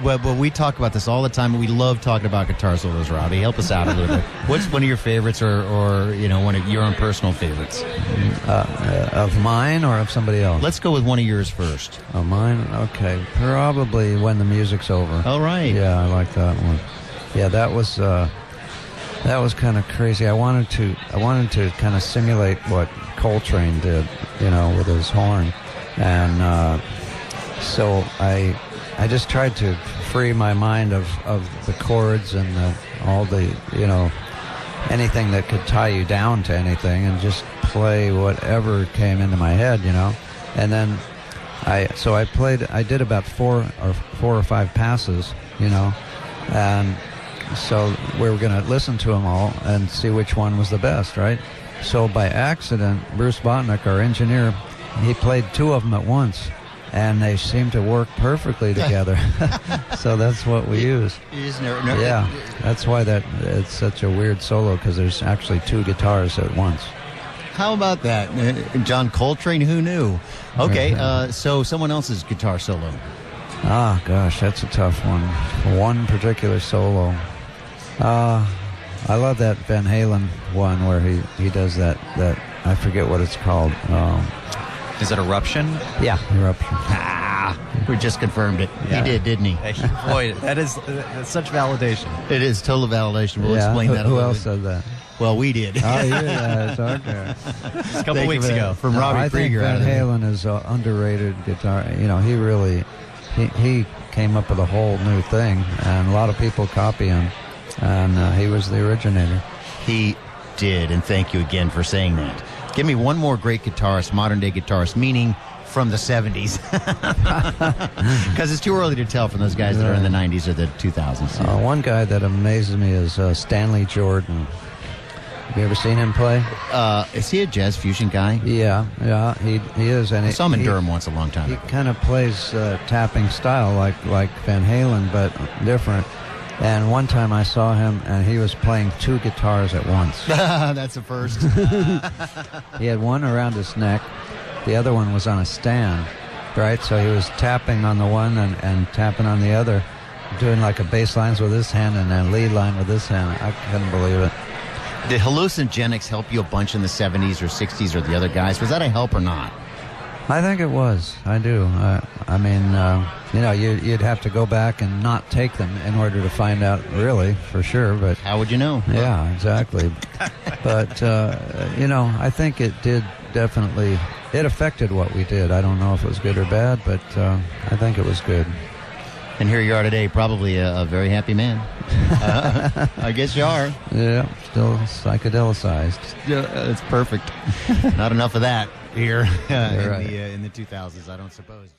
Well, we talk about this all the time. We love talking about guitar solos, Robbie. Help us out a little bit. What's one of your favorites, or one of your own personal favorites? Of mine or of somebody else? Let's go with one of yours first. Oh, mine? Okay. Probably When the Music's Over. All right. Yeah, I like that one. Yeah, that was kind of crazy. I wanted to kind of simulate what Coltrane did, with his horn. And so I just tried to free my mind of the chords and all the, anything that could tie you down to anything, and just play whatever came into my head, And then I did about four or five passes, and so we were going to listen to them all and see which one was the best, right? So by accident, Bruce Botnick, our engineer, he played two of them at once, and they seemed to work perfectly together. So that's what we used. Yeah, that's why it's such a weird solo, because there's actually two guitars at once. How about that? John Coltrane, who knew? Okay, so someone else's guitar solo. Ah, gosh, that's a tough one. One particular solo. I love that Van Halen one where he does that I forget what it's called. Is it Eruption? Yeah, Eruption. We just confirmed it. Yeah. He did, didn't he? Boy, that's such validation. It is total validation. We'll explain that a Who little else bit. said that? Well, we did. Oh, yeah, it's okay. Just a couple weeks ago. From Robbie Krieger. I think Van Halen is an underrated guitar. He really, he came up with a whole new thing, and a lot of people copy him, and he was the originator. He did, and thank you again for saying that. Give me one more great guitarist, modern-day guitarist, meaning from the 70s. Because it's too early to tell from those guys that are in the 90s or the 2000s. One guy that amazes me is Stanley Jordan. Have you ever seen him play? Is he a jazz fusion guy? Yeah, he is. And I saw him in Durham once a long time ago. He kind of plays tapping style like Van Halen, but different. And one time I saw him, and he was playing two guitars at once. That's a first. He had one around his neck. The other one was on a stand, right? So he was tapping on the one and tapping on the other, doing like a bass lines with this hand and then lead line with this hand. I couldn't believe it. Did hallucinogenics help you a bunch in the 70s or 60s or the other guys? Was that a help or not? I think it was. I do. I mean, you'd have to go back and not take them in order to find out really for sure. But how would you know? Yeah, exactly. But I think it did definitely. It affected what we did. I don't know if it was good or bad, but I think it was good. And here you are today, probably a very happy man. I guess you are. Yeah, still psychedelicized. It's perfect. Not enough of that here in the 2000s, I don't suppose.